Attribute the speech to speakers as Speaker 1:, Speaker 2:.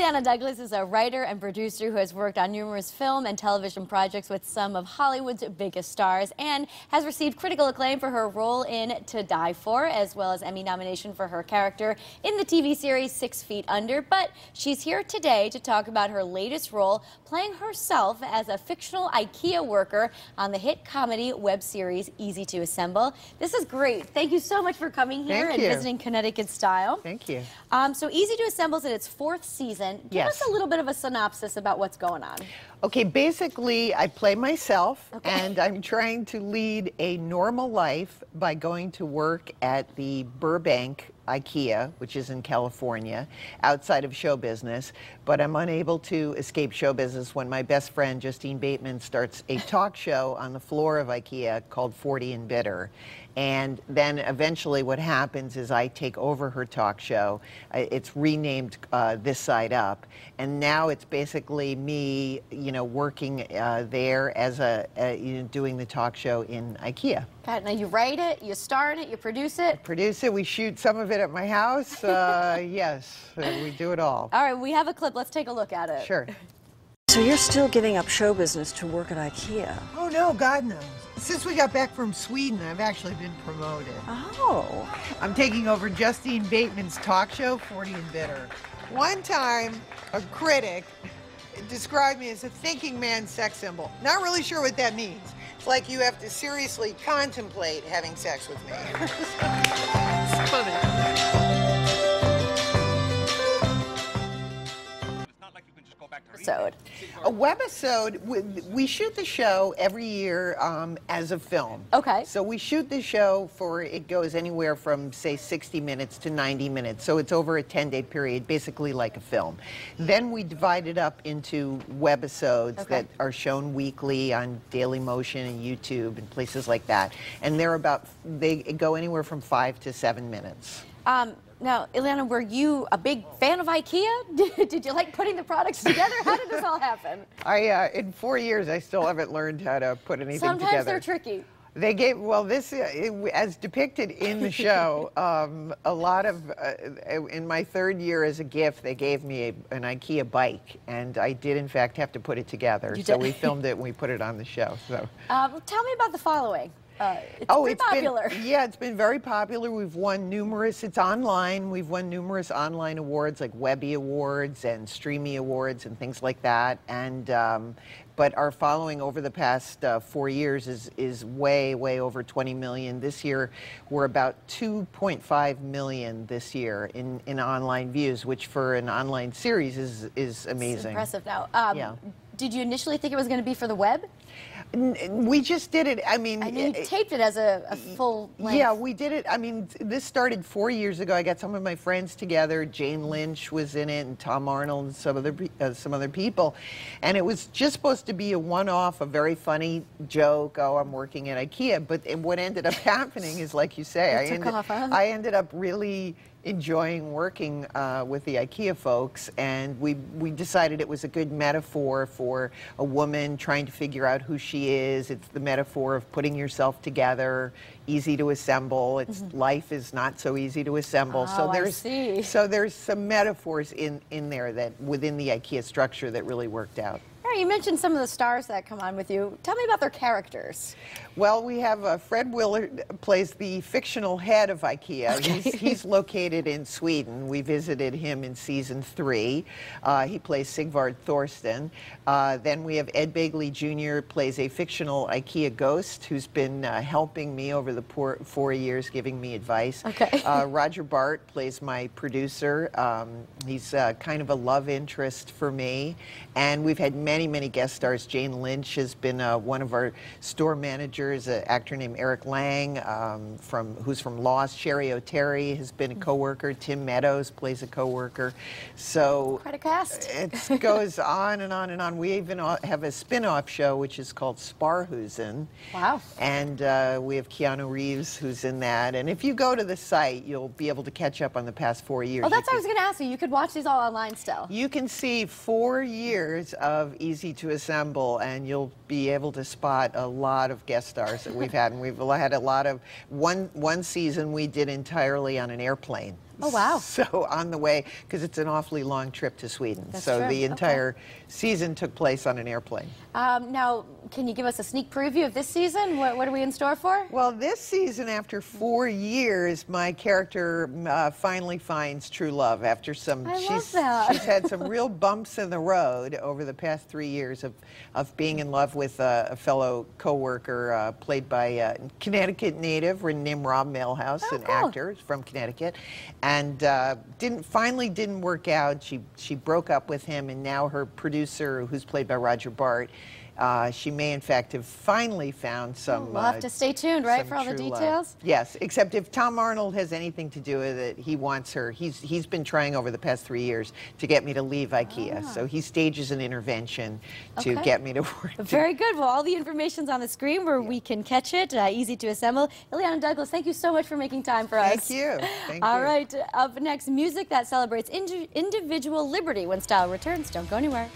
Speaker 1: Illeana Douglas is a writer and producer who has worked on numerous film and television projects with some of Hollywood's biggest stars and has received critical acclaim for her role in To Die For, as well as Emmy nomination for her character in the TV series 6 Feet Under. But she's here today to talk about her latest role, playing herself as a fictional IKEA worker on the hit comedy web series Easy to Assemble. This is great. Thank you so much for coming here and visiting Connecticut Style.
Speaker 2: Thank you.
Speaker 1: So Easy to Assemble is in its 4th season. Give us a little bit of a synopsis about what's going on.
Speaker 2: Okay, basically, I play myself, and I'm trying to lead a normal life by going to work at the Burbank IKEA, which is in California, outside of show business, but I'm unable to escape show business when my best friend, Justine Bateman, starts a talk show on the floor of IKEA called 40 and Bitter. And then eventually what happens is I take over her talk show. It's renamed This Side Up. And now it's basically me, working there as doing the talk show in IKEA.
Speaker 1: Got it. Now you write it, you star in it, you produce it?
Speaker 2: Produce it. We shoot some of it at my house. Yes, we do it all.
Speaker 1: All right, we have a clip. Let's take a look at it.
Speaker 2: Sure.
Speaker 3: So you're still giving up show business to work at IKEA?
Speaker 2: Oh, no, God knows. Since we got back from Sweden, I've actually been promoted.
Speaker 3: Oh.
Speaker 2: I'm taking over Justine Bateman's talk show, 40 and Bitter. One time, a critic described me as a thinking man's sex symbol. Not really sure what that means. It's like you have to seriously contemplate having sex with me. It's funny. A webisode, we shoot the show every year as a film.
Speaker 1: Okay.
Speaker 2: So we shoot the show it goes anywhere from, say, 60 minutes to 90 minutes. So it's over a 10-day period, basically like a film. Then we divide it up into webisodes that are shown weekly on Daily Motion and YouTube and places like that. And they go anywhere from 5 to 7 minutes.
Speaker 1: Now, Illeana, were you a big fan of IKEA? Did you like putting the products together? How did this all happen?
Speaker 2: In 4 years, I still haven't learned how to put anything together.
Speaker 1: Sometimes they're tricky.
Speaker 2: They gave, as depicted in the show, a lot of, in my 3rd year as a gift, they gave me an IKEA bike, and I did, in fact, have to put it together. So we filmed it and we put it on the show. So,
Speaker 1: tell me about the following. It's pretty popular.
Speaker 2: It's been very popular. We've won numerous, it's online, we've won numerous online awards like Webby Awards and Streamy Awards and things like that. And but our following over the past 4 years is way over 20 million. This year we're about 2.5 million this year in online views, which for an online series is amazing.
Speaker 1: It's impressive now. Did you initially think it was going to be for the web?
Speaker 2: We just did it. I mean,
Speaker 1: you taped it as a full length.
Speaker 2: Yeah, we did it. I mean, this started 4 years ago. I got some of my friends together. Jane Lynch was in it, and Tom Arnold, and some other people. And it was just supposed to be a one-off, a very funny joke. Oh, I'm working at IKEA. But what ended up happening is, like you say, I ended up really enjoying working with the IKEA folks, and we decided it was a good metaphor for a woman trying to figure out who she is. It's the metaphor of putting yourself together, easy to assemble. It's life is not so easy to assemble.
Speaker 1: Oh,
Speaker 2: so there's some metaphors in there that within the IKEA structure that really worked out.
Speaker 1: You mentioned some of the stars that come on with you. Tell me about their characters.
Speaker 2: Well, we have Fred Willard plays the fictional head of IKEA. Okay. He's located in Sweden. We visited him in season 3. He plays Sigvard Thorsten. Then we have Ed Begley Jr. plays a fictional IKEA ghost who's been helping me over the 4 years, giving me advice.
Speaker 1: Okay.
Speaker 2: Roger Bart plays my producer. He's kind of a love interest for me. And we've had many guest stars. Jane Lynch has been one of our store managers, an actor named Eric Lang, who's from Lost. Sherry O'Terry has been a co-worker. Tim Meadows plays a co-worker. So
Speaker 1: quite a cast.
Speaker 2: It goes on and on and on. We even have a spin-off show which is called Sparhusen.
Speaker 1: Wow.
Speaker 2: And we have Keanu Reeves who's in that. And if you go to the site, you'll be able to catch up on the past 4 years.
Speaker 1: Oh, that's what I was going to ask you. You could watch these all online still.
Speaker 2: You can see 4 years of Easy to Assemble, and you'll be able to spot a lot of guest stars that we've had, and we've had a lot of, one season we did entirely on an airplane.
Speaker 1: Oh, wow.
Speaker 2: So on the way, because it's an awfully long trip to Sweden.
Speaker 1: That's
Speaker 2: so
Speaker 1: true.
Speaker 2: the entire season took place on an airplane.
Speaker 1: Now, can you give us a sneak preview of this season? What are we in store for?
Speaker 2: Well, this season, after 4 years, my character finally finds true love after some.
Speaker 1: Love that.
Speaker 2: She's had some real bumps in the road over the past 3 years of being in love with a fellow coworker played by a Connecticut native named Rob Mailhouse, an actor from Connecticut, and finally didn't work out. She broke up with him, and now her producer, who's played by Roger Bart, she may in fact have finally found some.
Speaker 1: We'll have to stay tuned, right, for all the details?
Speaker 2: Love. Yes, except if Tom Arnold has anything to do with it, he wants her. He's been trying over the past 3 years to get me to leave IKEA. So he stages an intervention to get me to work.
Speaker 1: Very good. Well, all the information's on the screen where we can catch it. Easy to assemble. Illeana Douglas, thank you so much for making time for us.
Speaker 2: Thank you. Thank you.
Speaker 1: All right, up next, music that celebrates individual liberty when style returns. Don't go anywhere.